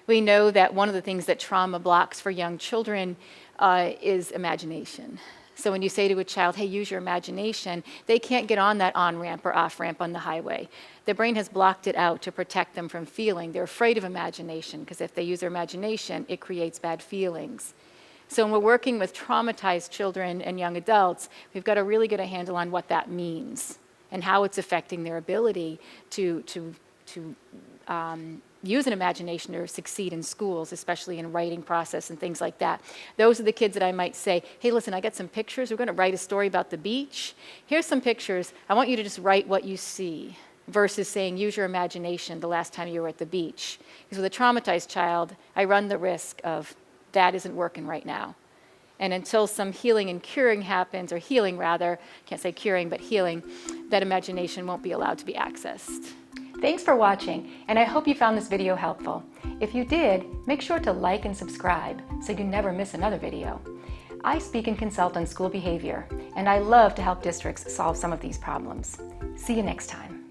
We know that one of the things that trauma blocks for young children is imagination. So when you say to a child, hey, use your imagination, they can't get on that on-ramp or off-ramp on the highway. Their brain has blocked it out to protect them from feeling. They're afraid of imagination because if they use their imagination, it creates bad feelings. So when we're working with traumatized children and young adults, we've got to really get a handle on what that means and how it's affecting their ability to use an imagination to succeed in schools, especially in writing process and things like that. Those are the kids that I might say, hey, listen, I got some pictures. We're going to write a story about the beach. Here's some pictures. I want you to just write what you see versus saying, use your imagination the last time you were at the beach. Because with a traumatized child, I run the risk of that isn't working right now. And until some healing and curing happens, or healing rather, can't say curing, but healing, that imagination won't be allowed to be accessed. Thanks for watching, and I hope you found this video helpful. If you did, make sure to like and subscribe so you never miss another video. I speak and consult on school behavior, and I love to help districts solve some of these problems. See you next time.